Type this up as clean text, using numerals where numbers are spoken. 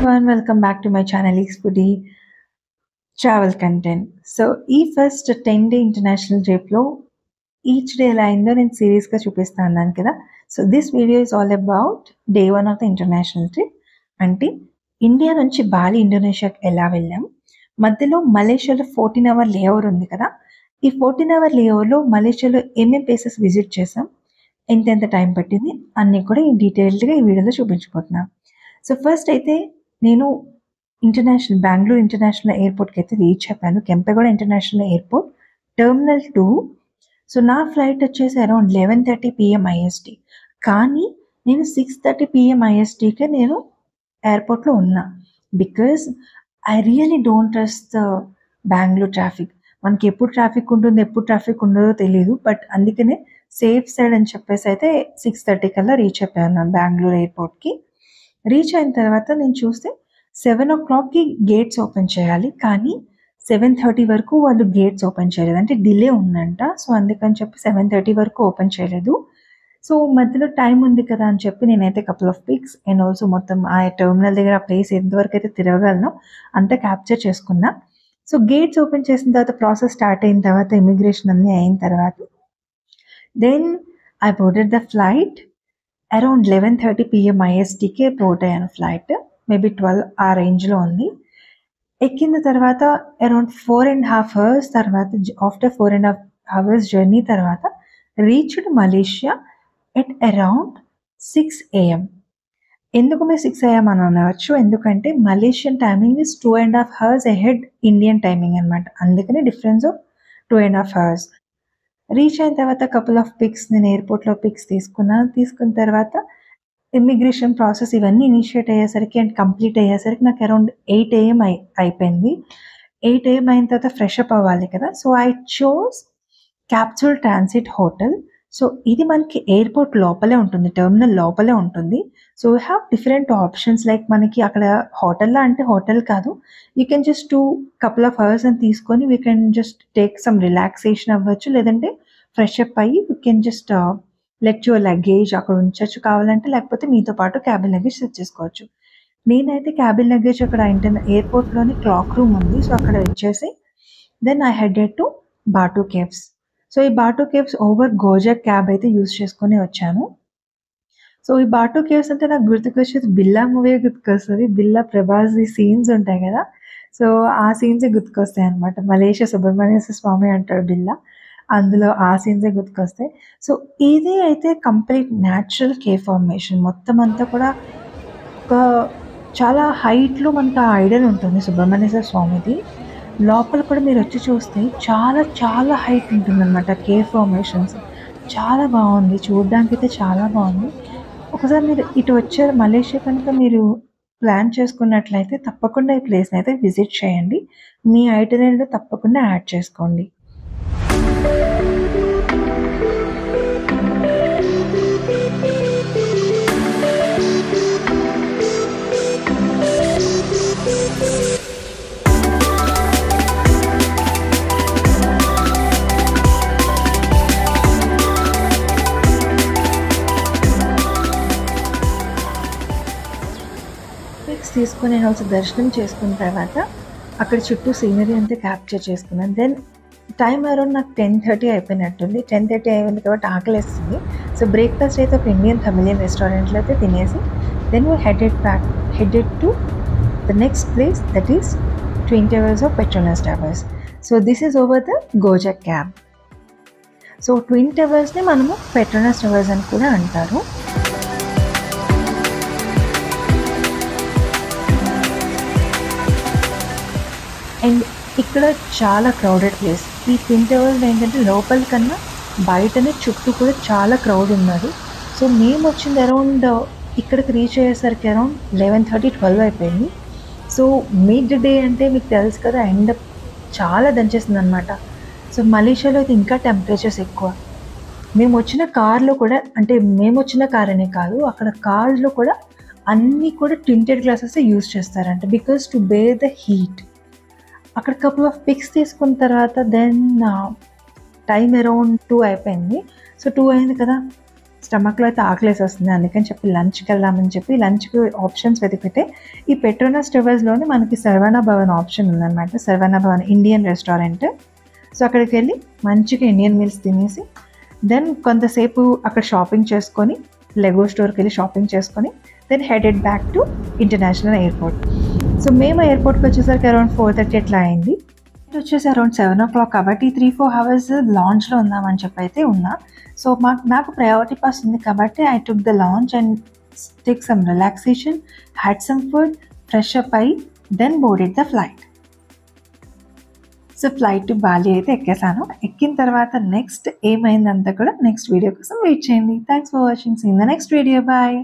everyone, welcome back to my channel Foodie Travel Content. So, ఈ first 10-day international ట్రిప్లో each day ఎలా అయిందో నేను సిరీస్గా చూపిస్తాను కదా. So this video is all about day 1 of the international trip. అంటే India నుంచి బాలి ఇండోనేషియాకి ఎలా వెళ్ళాం, మధ్యలో మలేషియాలో 14-hour లేఓవర్ ఉంది కదా. ఈ 14-hour లేఓవర్లో మలేషియాలో ఏమేమి ప్లేసెస్ విజిట్ చేసాం, ఎంతెంత టైం పట్టింది అన్నీ కూడా ఈ డీటెయిల్డ్గా ఈ వీడియోలో చూపించబోతున్నాను. సో ఫస్ట్ అయితే నేను బెంగళూరు ఇంటర్నేషనల్ ఎయిర్పోర్ట్కి అయితే రీచ్ అయిపోయాను. Kempegowda international airport terminal 2. So నా ఫ్లైట్ వచ్చేసి అరౌండ్ 11:30 PM IST. కానీ నేను 6:30 PM ISTకే నేను ఎయిర్పోర్ట్లో ఉన్నా. Because I really don't trust the Bengaluru traffic. మనకి ఎప్పుడు ట్రాఫిక్ ఉంటుంది, ఎప్పుడు ట్రాఫిక్ ఉండదో తెలియదు. బట్ అందుకనే సేఫ్ సైడ్ అని చెప్పేసి అయితే 6:30 కల్లా రీచ్ అయిపోయాను బెంగళూరు ఎయిర్పోర్ట్కి. రీచ్ అయిన తర్వాత నేను చూస్తే 7 o'clockకి గేట్స్ ఓపెన్ చేయాలి, కానీ 7:30 వరకు వాళ్ళు గేట్స్ ఓపెన్ చేయలేదు, అంటే డిలే ఉందంట. సో అందుకని చెప్పి 7:30 వరకు ఓపెన్ చేయలేదు. సో మధ్యలో టైం ఉంది కదా అని చెప్పి నేనైతే couple of pics and also మొత్తం ఆ టెర్మినల్ దగ్గర ఆ ప్లేస్ ఎంతవరకు అయితే తిరగగలను అంతా క్యాప్చర్ చేసుకున్నా. సో గేట్స్ ఓపెన్ చేసిన తర్వాత ప్రాసెస్ స్టార్ట్ అయిన తర్వాత ఇమిగ్రేషన్ అన్నీ అయిన తర్వాత then I boarded the flight. Around 11:30 PM ISTకే బోర్డ్ అయ్యాను ఫ్లైట్. మేబీ 12 ఆ రేంజ్లో ఉంది. ఎక్కిన తర్వాత అరౌండ్ 4.5 hours తర్వాత, ఆఫ్టర్ 4.5 hours జర్నీ తర్వాత reached Malaysia at around 6 AM. ఎందుకు మీరు 6 AM అని అనవచ్చు, ఎందుకంటే Malaysian timing is 2.5 hours ahead Indian timing అనమాట. అందుకని డిఫరెన్స్ ఆఫ్ 2.5 hours. రీచ్ అయిన తర్వాత కపుల్ ఆఫ్ పిక్స్ నేను ఎయిర్పోర్ట్లో పిక్స్ తీసుకున్న తర్వాత ఇమిగ్రేషన్ ప్రాసెస్ ఇవన్నీ ఇనిషియేట్ అయ్యేసరికి అండ్ కంప్లీట్ అయ్యేసరికి నాకు అరౌండ్ 8 AM అయిపోయింది. 8 AM అయిన తర్వాత ఫ్రెష్ అప్ అవ్వాలి కదా. So I chose capsule transit hotel. So ఇది మనకి ఎయిర్పోర్ట్ లోపలే ఉంటుంది, టెర్మినల్ లోపలే ఉంటుంది. So we have different options. Like మనకి అక్కడ హోటల్లా అంటే హోటల్ కాదు, you can just two couple of hours అని తీసుకొని we can just take some relaxation అవ్వచ్చు, లేదంటే ఫ్రెష్ అప్ అయ్యి we can just let your luggage అక్కడ ఉంచవచ్చు కావాలంటే, లేకపోతే మీతో పాటు క్యాబిన్ లగేజ్ సెట్ చేసుకోవచ్చు. నేనైతే క్యాబిన్ లగేజ్ అక్కడ ఎయిర్పోర్ట్లోని క్లాక్ రూమ్ ఉంది, సో అక్కడ ఇచ్చేసి దెన్ ఐ హెడెడ్ టు బాటు కేవ్స్. సో ఈ బాటు కేవ్స్ ఓవర్ గోజాక్ క్యాబ్ అయితే యూజ్ చేసుకొని వచ్చాను. సో ఈ బాటు కేవ్స్ అంటే నాకు గుర్తుకొచ్చేది బిల్లా మూవీ గుర్తుకొస్తుంది. బిల్లా ప్రభాస్ ఈ సీన్స్ ఉంటాయి కదా, సో ఆ సీన్సే గుర్తుకొస్తాయి అనమాట. మలేషియా సుబ్రహ్మణ్య స్వామి అంటాడు బిల్లా, అందులో ఆ సీన్సే గుర్తుకొస్తాయి. సో ఇది అయితే కంప్లీట్ న్యాచురల్ కేవ్ ఫార్మేషన్. మొత్తం అంతా కూడా ఒక చాలా హైట్లో మనకు ఆ ఐడల్ ఉంటుంది సుబ్రహ్మణ్య స్వామిది. లోపల కూడా మీరు వచ్చి చూస్తే చాలా చాలా హైట్ ఉంటుందన్నమాట కేవ్ ఫార్మేషన్స్. చాలా బాగుంది, చూడడానికి అయితే చాలా బాగుంది. ఒకసారి మీరు ఇటు వచ్చే మలేషియా కనుక మీరు ప్లాన్ చేసుకున్నట్లయితే తప్పకుండా ఈ ప్లేస్ని అయితే విజిట్ చేయండి, మీ ఐటినరీలో తప్పకుండా యాడ్ చేసుకోండి. తీసుకొని నేను ఆల్సో దర్శనం చేసుకున్న తర్వాత అక్కడ చుట్టూ సీనరీ అంతా క్యాప్చర్ చేసుకున్నాను. దెన్ టైం అరౌండ్ నాకు 10:30 అయిపోయినట్టుంది. 10:30 అయింది కాబట్టి ఆకలిస్తుంది. సో బ్రేక్ఫాస్ట్ అయితే ఒక ఇండియన్ ఫెమిలియన్ రెస్టారెంట్లో అయితే తినేసి then we headed to the next place, that is twin towers of Petronas towers. So this is over the Gojek cab. So twin టవర్స్ని మనము పెట్రోనస్ టవర్స్ అని కూడా అంటారు. అండ్ ఇక్కడ చాలా క్రౌడెడ్ ప్లేస్. ఈ ట్విన్ టవర్స్ ఏంటంటే లోపల కన్నా బయటనే చుట్టూ కూడా చాలా క్రౌడ్ ఉన్నారు. సో మేము వచ్చింది అరౌండ్ ఇక్కడికి రీచ్ అయ్యేసరికి అరౌండ్ 11:30, 12 అయిపోయింది. సో మిడ్ డే అంటే మీకు తెలుసు కదా, ఎండ చాలా దంచేస్తుంది అనమాట. సో మలేషియాలో అయితే ఇంకా టెంపరేచర్స్ ఎక్కువ. మేము వచ్చిన కార్లో కూడా, అంటే మేము వచ్చిన కార్ అనే కాదు, అక్కడ కార్లో కూడా అన్నీ కూడా టింటెడ్ గ్లాసెస్ యూజ్ చేస్తారంట, because to bear the heat. అక్కడ కపుల్ ఆఫ్ పిక్స్ తీసుకున్న తర్వాత దెన్ టైం అరౌండ్ 2 అయిపోయింది. సో 2 అయింది కదా, స్టమక్లో అయితే ఆకలేసేస్తుంది, అందుకని చెప్పి లంచ్కి వెళ్దామని చెప్పి లంచ్కి ఆప్షన్స్ వెతికితే ఈ పెట్రోనస్ ట్రావెల్స్లోనే మనకి సర్వణ భవన్ ఆప్షన్ ఉందన్నమాట. Saravana Bhavan Indian restaurant. So అక్కడికి వెళ్ళి మంచిగా ఇండియన్ మీల్స్ తినేసి దెన్ కొంతసేపు అక్కడ షాపింగ్ చేసుకొని, లెగో స్టోర్కి వెళ్ళి షాపింగ్ చేసుకొని then headed back to international airport. So మేము ఎయిర్పోర్ట్కి వచ్చేసరికి అరౌండ్ 4:30 అట్లా అయింది. వచ్చేసి అరౌండ్ 7 o'clock కాబట్టి 3-4 hours లాంచ్లో ఉందామని చెప్పి అయితే ఉన్నా. సో నాకు ప్రయారిటీ పాస్ ఉంది కాబట్టి I took the lounge and take some relaxation, had some food, fresh up అయ్యి then boarded the flight. So flight to Bali అయితే ఎక్కేసాను. ఎక్కిన తర్వాత నెక్స్ట్ ఏమైందంతా కూడా నెక్స్ట్ వీడియో కోసం వెయిట్ చేయండి. Thanks for watching. See in the next video. Bye.